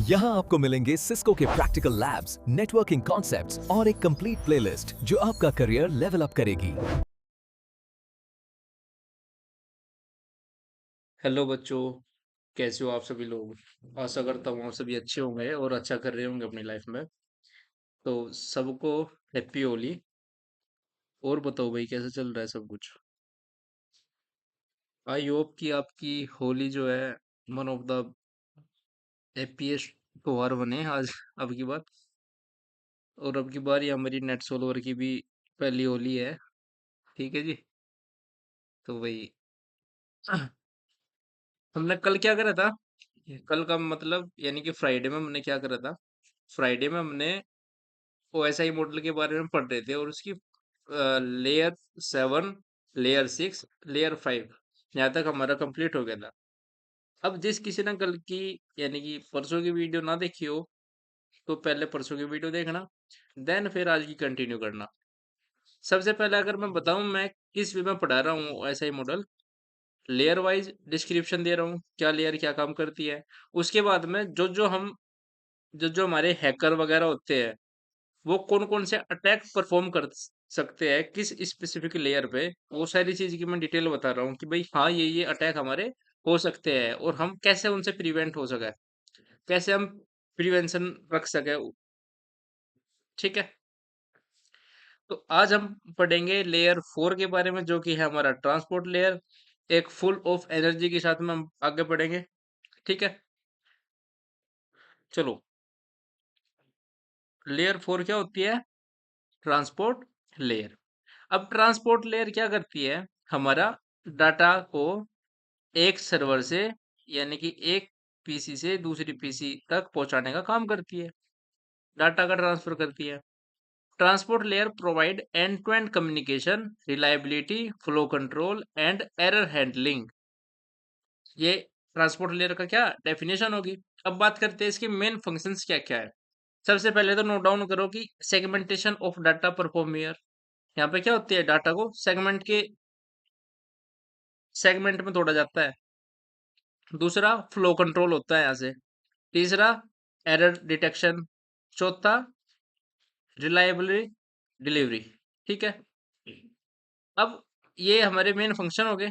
यहाँ आपको मिलेंगे सिस्को के प्रैक्टिकल लैब्स, नेटवर्किंग कॉन्सेप्ट्स और एक कंप्लीट प्लेलिस्ट जो आपका करियर लेवल अप करेगी। हेलो बच्चों। कैसे हो आप सभी लोग। आशा करता हूँ आप सभी अच्छे होंगे और अच्छा कर रहे होंगे अपनी लाइफ में। तो सबको हैप्पी होली। और बताओ भाई कैसे चल रहा है सब कुछ। आई होप कि आपकी होली जो है वन ऑफ द हैप्पीएस्ट त्योहार बने आज। अब की बार और अब की बार ये हमारी नेट सोलवर की भी पहली होली है। ठीक है जी। तो भाई हमने कल क्या करा था। कल का मतलब यानी कि फ्राइडे में हमने क्या करा था। फ्राइडे में हमने ओएसआई मॉडल के बारे में पढ़ रहे थे और उसकी लेयर 7, लेयर 6, लेयर 5 यहाँ तक हमारा कंप्लीट हो गया था। अब जिस किसी ने कल की यानी कि परसों की वीडियो ना देखी हो तो पहले परसों की वीडियो देखना, देन फिर आज की कंटिन्यू करना। सबसे पहले अगर मैं बताऊं मैं किस वे में पढ़ा रहा हूँ OSI model, layer wise description दे रहा हूँ क्या लेयर क्या काम करती है। उसके बाद में जो जो हमारे हैकर वगैरह होते हैं वो कौन कौन से अटैक परफॉर्म कर सकते हैं किस स्पेसिफिक लेयर पे, वो सारी चीज की मैं डिटेल बता रहा हूँ कि भाई हाँ ये अटैक हमारे हो सकते हैं और हम कैसे उनसे प्रिवेंट हो सके, कैसे हम प्रिवेंशन रख सके। ठीक है। तो आज हम पढ़ेंगे लेयर 4 के बारे में जो कि है हमारा ट्रांसपोर्ट लेयर, एक फुल ऑफ एनर्जी के साथ में हम आगे बढ़ेंगे। ठीक है। चलो, लेयर 4 क्या होती है। Transport layer. अब ट्रांसपोर्ट लेयर क्या करती है, हमारा डाटा को एक सर्वर से यानी कि एक पीसी से दूसरी पीसी तक पहुंचाने का काम करती है, डाटा का ट्रांसफर करती है। Transport layer provide end to end communication, reliability, flow control and error handling. ये ट्रांसपोर्ट लेयर का क्या डेफिनेशन होगी। अब बात करते हैं इसके मेन फंक्शंस क्या क्या है। सबसे पहले तो नोट डाउन करो कि segmentation of data perform here. यहाँ पे क्या होती है, डाटा को सेगमेंट में तोड़ा जाता है। दूसरा फ्लो कंट्रोल होता है यहाँ से। तीसरा एरर डिटेक्शन। चौथा रिलायबल डिलीवरी। ठीक है। अब ये हमारे मेन फंक्शन हो गए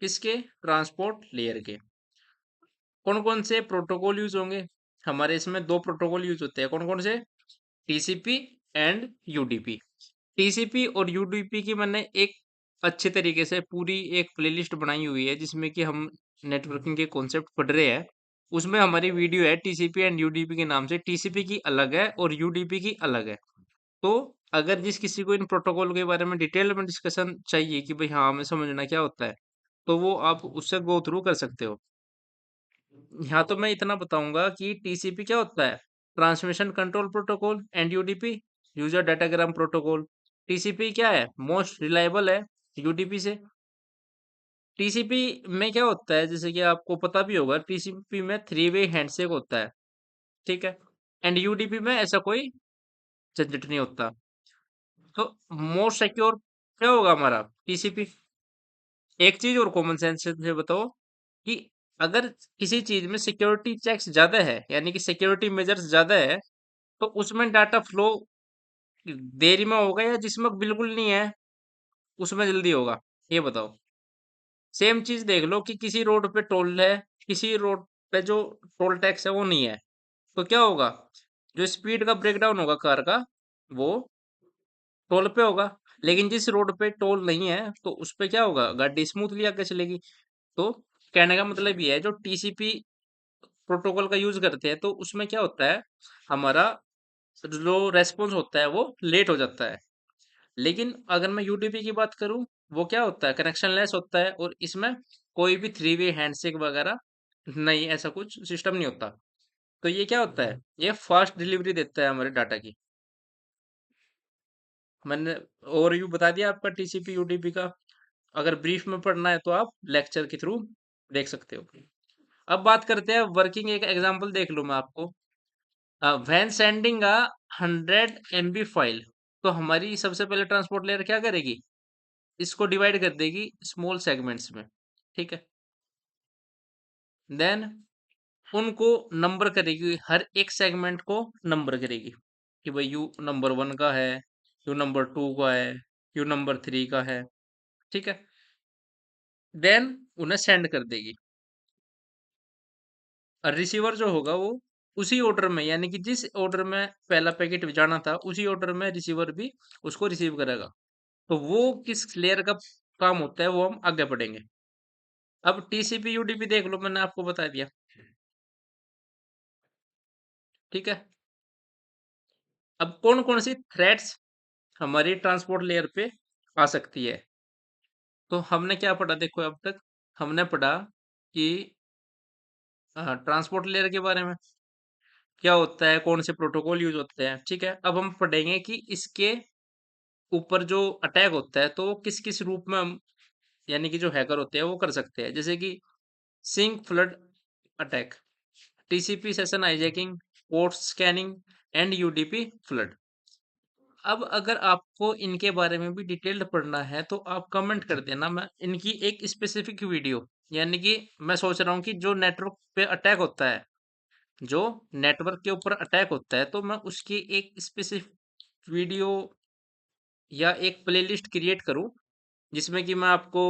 किसके, ट्रांसपोर्ट लेयर के। कौन कौन से प्रोटोकॉल यूज होंगे, हमारे इसमें दो प्रोटोकॉल यूज होते हैं। कौन कौन से, टीसीपी एंड यूडीपी। टीसीपी और यूडीपी की मैंने एक अच्छे तरीके से पूरी एक प्लेलिस्ट बनाई हुई है जिसमें कि हम नेटवर्किंग के कॉन्सेप्ट पढ़ रहे हैं। उसमें हमारी वीडियो है टीसीपी एंड यूडीपी के नाम से। टीसीपी की अलग है और यूडीपी की अलग है। तो अगर जिस किसी को इन प्रोटोकॉल के बारे में डिटेल में डिस्कशन चाहिए कि भाई हाँ हमें समझना क्या होता है, तो वो आप उससे गो थ्रू कर सकते हो। यहाँ तो मैं इतना बताऊंगा कि टीसीपी क्या होता है, transmission control protocol, and UDP user datagram protocol. TCP क्या है, मोस्ट रिलायबल है यूडीपी से। टीसीपी में क्या होता है जैसे कि आपको पता भी होगा, टीसीपी में 3 वे हैंडशेक होता है। ठीक है। एंड यूडीपी में ऐसा कोई झंझट नहीं होता। तो मोस्ट सिक्योर क्या होगा हमारा, टीसीपी। एक चीज और कॉमन सेंस से बताओ कि अगर किसी चीज में सिक्योरिटी चेक्स ज्यादा है यानी कि सिक्योरिटी मेजर्स ज्यादा है तो उसमें डाटा फ्लो देरी में होगा या जिसमें बिल्कुल नहीं है उसमें जल्दी होगा, ये बताओ। सेम चीज देख लो कि किसी रोड पे टोल है, किसी रोड पे जो टोल टैक्स है वो नहीं है, तो क्या होगा, जो स्पीड का ब्रेकडाउन होगा कार का वो टोल पे होगा। लेकिन जिस रोड पे टोल नहीं है तो उस पे क्या होगा, गाड़ी स्मूथली आगे चलेगी। तो कहने का मतलब ये है जो टीसीपी प्रोटोकॉल का यूज करते हैं तो उसमें क्या होता है, हमारा जो रेस्पॉन्स होता है वो लेट हो जाता है। लेकिन अगर मैं यूडीपी की बात करूं, वो क्या होता है, कनेक्शन लेस होता है और इसमें कोई भी 3 वे हैंडशेक वगैरह नहीं, ऐसा कुछ सिस्टम नहीं होता। तो ये क्या होता है, ये फास्ट डिलीवरी देता है हमारे डाटा की। मैंने ओवरव्यू बता दिया आपका टीसीपी यूडीपी का। अगर ब्रीफ में पढ़ना है तो आप लेक्चर के थ्रू देख सकते हो। अब बात करते हैं वर्किंग, एक एग्जांपल देख लूं मैं आपको। When sending a 100 MB file, तो हमारी सबसे पहले ट्रांसपोर्ट लेयर क्या करेगी, इसको डिवाइड कर देगी स्मॉल सेगमेंट्स में। ठीक है। देन उनको नंबर करेगी, हर एक सेगमेंट को नंबर करेगी कि भाई यू नंबर 1 का है, यू नंबर 2 का है, यू नंबर 3 का है, ठीक है? देन उन्हें सेंड कर देगी। और रिसीवर जो होगा वो उसी ऑर्डर में, यानी कि जिस ऑर्डर में पहला पैकेट जाना था उसी ऑर्डर में रिसीवर भी उसको रिसीव करेगा। तो वो किस लेयर का काम होता है वो हम आगे पढ़ेंगे। अब टीसीपी यूडीपी देख लो, मैंने आपको बता दिया, ठीक है? अब कौन कौन सी थ्रेड्स हमारी ट्रांसपोर्ट लेयर पे आ सकती है, तो हमने क्या पढ़ा देखो अब तक। हमने पढ़ा कि ट्रांसपोर्ट लेयर के बारे में क्या होता है, कौन से प्रोटोकॉल यूज होते हैं, ठीक है? अब हम पढ़ेंगे कि इसके ऊपर जो अटैक होता है तो वो किस किस रूप में हम, यानी कि जो हैकर होते हैं वो कर सकते हैं, जैसे कि SYN flood attack, TCP session hijacking, port scanning and UDP flood. अब अगर आपको इनके बारे में भी डिटेल्ड पढ़ना है तो आप कमेंट कर देना, मैं इनकी एक स्पेसिफिक वीडियो, यानी कि मैं सोच रहा हूँ कि जो नेटवर्क पे अटैक होता है, जो नेटवर्क के ऊपर अटैक होता है, तो मैं उसकी एक स्पेसिफिक वीडियो या एक प्लेलिस्ट क्रिएट करूँ जिसमें कि मैं आपको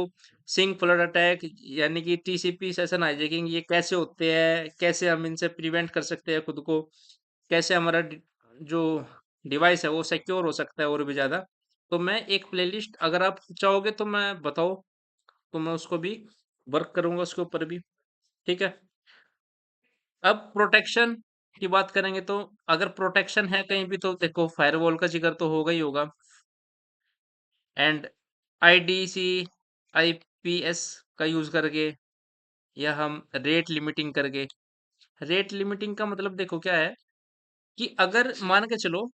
सिंक फ्लड अटैक, यानी कि टीसीपी सेशन हाईजैकिंग ये कैसे होते हैं, कैसे हम इनसे प्रिवेंट कर सकते हैं खुद को, कैसे हमारा जो डिवाइस है वो सिक्योर हो सकता है और भी ज़्यादा। तो मैं एक प्लेलिस्ट, अगर आप चाहोगे तो मैं बताओ, तो मैं उसको भी वर्क करूंगा उसके ऊपर भी, ठीक है? अब प्रोटेक्शन की बात करेंगे तो अगर प्रोटेक्शन है कहीं भी तो देखो फायरवॉल का जिक्र तो होगा ही होगा, एंड आईडीसी आईपीएस का यूज करके, या हम रेट लिमिटिंग करके। रेट लिमिटिंग का मतलब देखो क्या है कि अगर मान के चलो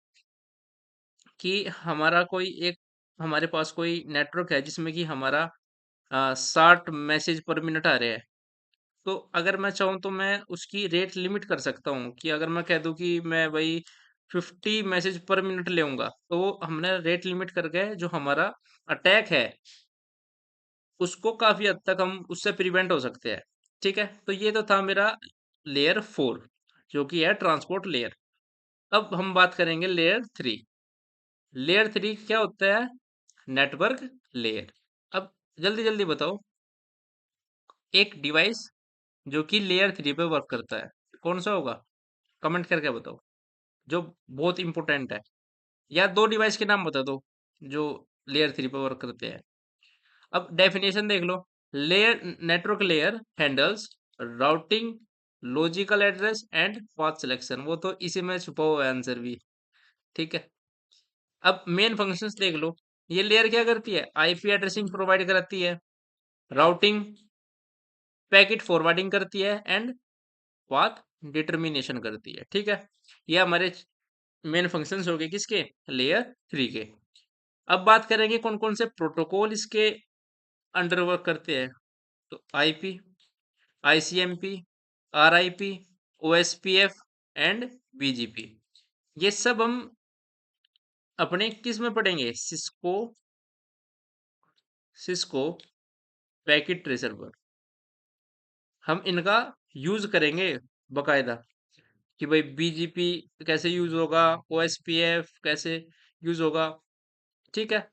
कि हमारा कोई एक, हमारे पास कोई नेटवर्क है जिसमें कि हमारा 60 मैसेज पर मिनट आ रहे हैं, तो अगर मैं चाहूँ तो मैं उसकी रेट लिमिट कर सकता हूँ कि अगर मैं कह दूँ कि मैं भाई 50 मैसेज पर मिनट लेऊंगा, तो वो हमने रेट लिमिट करके जो हमारा अटैक है उसको काफी हद तक हम उससे प्रिवेंट हो सकते हैं, ठीक है? तो ये तो था मेरा लेयर 4 जो कि है ट्रांसपोर्ट लेयर। अब हम बात करेंगे लेयर 3। लेयर 3 क्या होता है? Network layer. अब जल्दी जल्दी बताओ, एक डिवाइस जो कि लेयर 3 पे वर्क करता है कौन सा होगा? कमेंट करके बताओ, जो बहुत इंपॉर्टेंट है। या दो डिवाइस के नाम बता दो जो लेयर 3 पे वर्क करते हैं। अब डेफिनेशन देख लो, layer network layer handles routing, logical address and path selection. वो तो इसी में छुपा हुआ है आंसर भी, ठीक है? अब मेन फंक्शंस देख लो, ये लेयर क्या करती है? आईपी एड्रेसिंग प्रोवाइड कराती है, राउटिंग, पैकेट फॉरवर्डिंग करती है एंड पाथ डिटर्मिनेशन करती है, ठीक है? ये हमारे मेन फंक्शंस हो गए किसके? लेयर 3 के। अब बात करेंगे कौन कौन से प्रोटोकॉल इसके अंडर वर्क करते हैं, तो IP, ICMP, RIP, OSPF and BGP. ये सब हम अपने किस में पढ़ेंगे? सिस्को, सिस्को पैकेट ट्रेसर पर हम इनका यूज करेंगे बकायदा, कि भाई बीजीपी कैसे यूज होगा, ओएसपीएफ कैसे यूज होगा, ठीक है?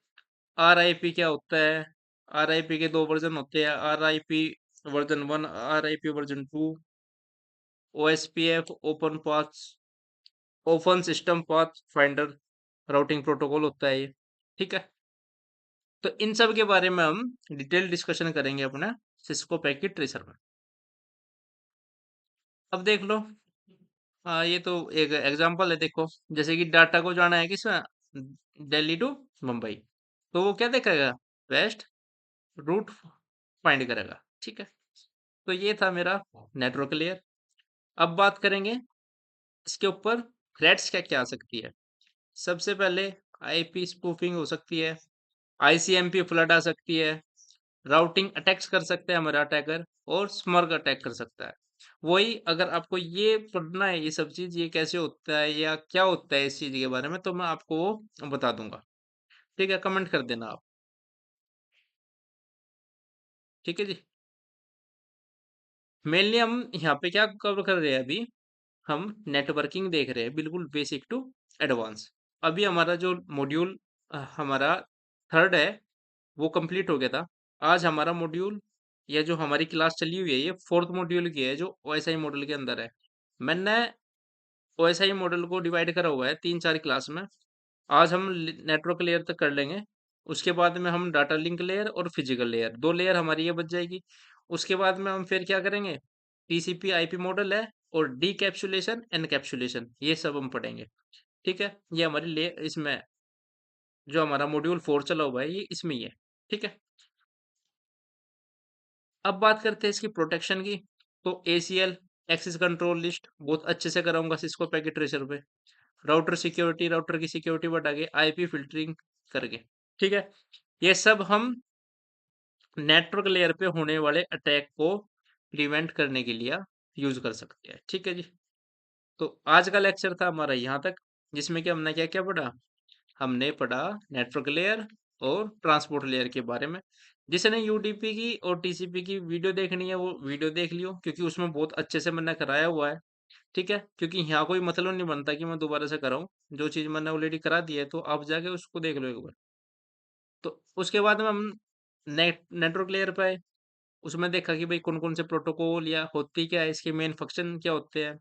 आरआईपी क्या होता है? आरआईपी के दो वर्जन होते हैं, RIP version 1, RIP version 2। OSPF open path, open system path finder routing protocol होता है ये, ठीक है? तो इन सब के बारे में हम डिटेल डिस्कशन करेंगे अपना सिस्को पैकेट ट्रेसर में। अब देख लो, ये तो एक एग्जांपल है, देखो जैसे कि डाटा को जाना है किसमें, दिल्ली टू मुंबई, तो वो क्या देखेगा? वेस्ट रूट फाइंड करेगा, ठीक है? तो ये था मेरा नेटवर्क लेयर। अब बात करेंगे इसके ऊपर थ्रेट्स क्या क्या आ सकती है। सबसे पहले आईपी स्पूफिंग हो सकती है, आईसीएमपी फ्लड आ सकती है, राउटिंग अटैक्स कर सकते हैं हमारा अटैकर, और स्मर्ग अटैक कर सकता है। वही अगर आपको ये पढ़ना है ये सब चीज ये कैसे होता है या क्या होता है इस चीज के बारे में, तो मैं आपको वो बता दूंगा, ठीक है? कमेंट कर देना आप, ठीक है जी। मेनली हम यहाँ पे क्या कवर कर रहे हैं अभी, हम नेटवर्किंग देख रहे हैं, बिल्कुल बेसिक टू एडवांस। अभी हमारा जो मॉड्यूल हमारा थर्ड है, वो कंप्लीट हो गया था। आज हमारा मॉड्यूल या जो हमारी क्लास चली हुई है, ये फोर्थ मॉड्यूल की है, जो ओएसआई मॉडल के अंदर है। मैंने ओएसआई मॉडल को डिवाइड करा हुआ है 3-4 क्लास में। आज हम नेटवर्क लेयर तक कर लेंगे। उसके बाद में हम डाटा लिंक लेयर और फिजिकल लेयर, 2 लेयर हमारी ये बच जाएगी। उसके बाद में हम फिर क्या करेंगे, टीसीपी आईपी मॉडल है और डीकैप्सुलेशन एनकैप्सुलेशन, ये सब हम पढ़ेंगे। ठीक है, ये हमारी ले इसमें जो हमारा मॉड्यूल 4 चला हुआ है, ये इसमें ही है। ठीक है, अब बात करते हैं इसकी प्रोटेक्शन की। तो एसीएल एक्सेस कंट्रोल लिस्ट बहुत अच्छे से कराऊंगा सिस्को पैकेट ट्रेसर पे। राउटर सिक्योरिटी, राउटर की सिक्योरिटी बढ़ा के आईपी फिल्टरिंग करके। ठीक है, ये सब हम नेटवर्क लेयर पे होने वाले अटैक को प्रिवेंट करने के लिए यूज कर सकते हैं। ठीक है जी, तो आज का लेक्चर था हमारा यहाँ तक, जिसमें कि हमने क्या क्या पढ़ा। हमने पढ़ा नेटवर्क लेयर और ट्रांसपोर्ट लेयर के बारे में। जिसने यूडीपी की और टीसीपी की वीडियो देखनी है, वो वीडियो देख लियो, क्योंकि उसमें बहुत अच्छे से मैंने कराया हुआ है। ठीक है, क्योंकि यहाँ कोई मतलब नहीं बनता कि मैं दोबारा से कराऊं। जो चीज़ मैंने ऑलरेडी करा दी है, तो आप जाके उसको देख लो एक बार। तो उसके बाद में हम नेटवर्क लेयर पे आए। उसमें देखा कि भाई कौन कौन से प्रोटोकॉल या होती क्या है, इसके मेन फंक्शन क्या होते हैं,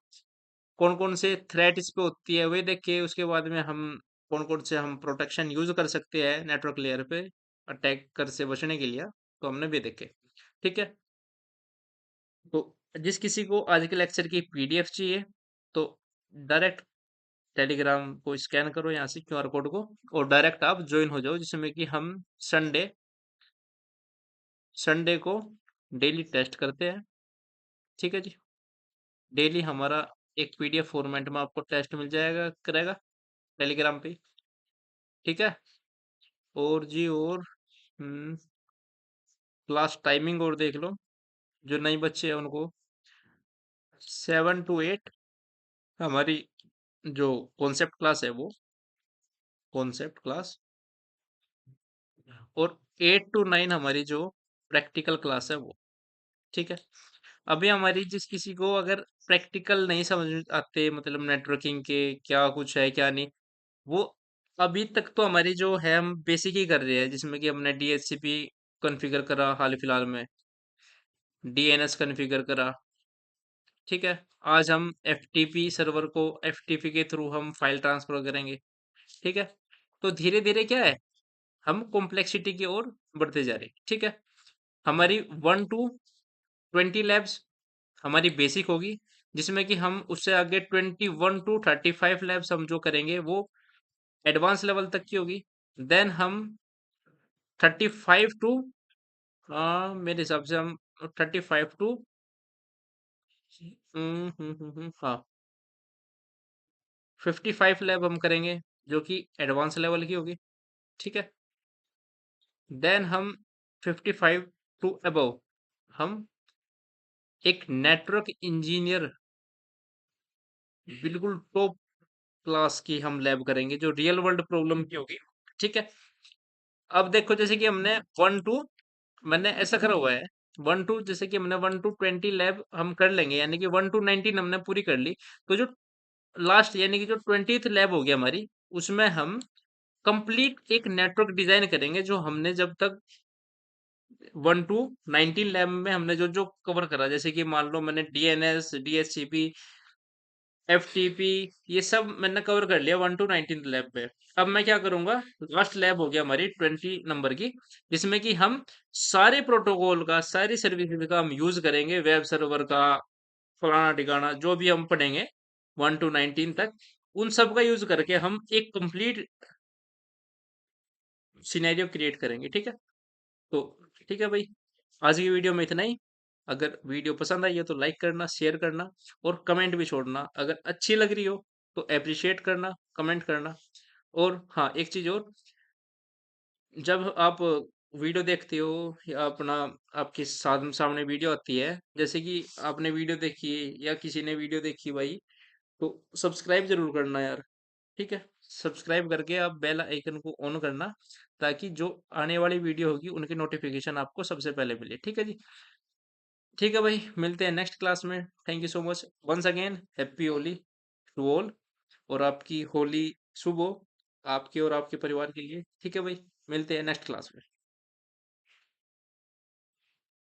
कौन कौन से थ्रेट इस पे होती है, वे देखे। उसके बाद में हम कौन कौन से हम प्रोटेक्शन यूज कर सकते हैं नेटवर्क लेयर पे अटैक कर से बचने के लिए, तो हमने भी देखे। ठीक है, तो जिस किसी को आज के लेक्चर की पीडीएफ चाहिए, तो डायरेक्ट टेलीग्राम को स्कैन करो यहाँ से क्यूआर कोड को, और डायरेक्ट आप ज्वाइन हो जाओ, जिसमें कि हम संडे संडे को डेली टेस्ट करते हैं। ठीक है जी, डेली हमारा एक पीडीएफ फॉर्मेट में आपको टेस्ट मिल जाएगा करेगा टेलीग्राम पे। ठीक है, और जी और क्लास टाइमिंग और देख लो, जो नए बच्चे हैं उनको 7 to 8 हमारी जो कॉन्सेप्ट क्लास है, वो कॉन्सेप्ट क्लास, और 8 to 9 हमारी जो प्रैक्टिकल क्लास है, वो। ठीक है, अभी हमारी जिस किसी को अगर प्रैक्टिकल नहीं समझ में आते, मतलब नेटवर्किंग के क्या कुछ है क्या नहीं, वो अभी तक तो हमारी जो है हम बेसिक ही कर रहे हैं, जिसमें कि हमने डीएचसीपी कॉन्फ़िगर करा हाल फिलहाल में, डीएनएस कॉन्फ़िगर करा। ठीक है, आज हम एफटीपी सर्वर को एफटीपी के थ्रू हम फाइल ट्रांसफर करेंगे। ठीक है, तो धीरे धीरे क्या है, हम कॉम्प्लेक्सिटी की ओर बढ़ते जा रहे हैं। ठीक है, हमारी 1 to 20 लैब्स हमारी बेसिक होगी, जिसमें कि हम उससे आगे 21 to 35 लैब्स हम जो करेंगे, वो एडवांस लेवल तक की होगी। देन हम 35 to मेरे हिसाब से हम 35 to हाँ 55 लैब हम करेंगे, जो कि एडवांस लेवल की होगी। ठीक है, देन हम 55 टू अबव हम एक नेटवर्क इंजीनियर, बिल्कुल टॉप क्लास की हम लैब करेंगे, जो रियल वर्ल्ड प्रॉब्लम की होगी। ठीक है, अब देखो जैसे कि हमने 1 to मैंने ऐसा करा हुआ है, 1 to जैसे कि हमने 1 to 20 लैब हम कर लेंगे, यानी कि 1 to 19 हमने पूरी कर ली। तो जो लास्ट यानी कि जो 20th लैब होगी हमारी, उसमें हम कंप्लीट एक नेटवर्क डिजाइन करेंगे, जो हमने जब तक 1 to 19 लैब में हमने जो जो कवर करा, जैसे कि मान लो मैंने डीएनएस डीएचसीपी एफटीपी, ये सब मैंने कवर कर लिया 1 to 19 लैब पे। अब मैं क्या करूंगा, लास्ट लैब हो गया हमारी 20 नंबर की, जिसमें कि हम सारे प्रोटोकॉल का, सारी सर्विसेज का हम यूज करेंगे, वेब सर्वर का, फलाना ठिकाना जो भी हम पढ़ेंगे 1 to 19 तक, उन सब का यूज करके हम एक कंप्लीट सिनेरियो क्रिएट करेंगे। ठीक है, तो ठीक है भाई, आज की वीडियो में इतना ही। अगर वीडियो पसंद आई हो तो लाइक करना, शेयर करना, और कमेंट भी छोड़ना। अगर अच्छी लग रही हो तो अप्रिशिएट करना, कमेंट करना। और हाँ, एक चीज और, जब आप वीडियो देखते हो या अपना आपके सामने वीडियो आती है, जैसे कि आपने वीडियो देखी या किसी ने वीडियो देखी भाई, तो सब्सक्राइब जरूर करना यार। ठीक है, सब्सक्राइब करके आप बेल आइकन को ऑन करना, ताकि जो आने वाली वीडियो होगी उनकी नोटिफिकेशन आपको सबसे पहले मिले। ठीक है जी, ठीक है भाई, मिलते हैं नेक्स्ट क्लास में। Thank you so much once again, happy Holi to all, और आपकी होली शुभ हो, आपके और आपके परिवार के लिए। ठीक है भाई, मिलते हैं नेक्स्ट क्लास में।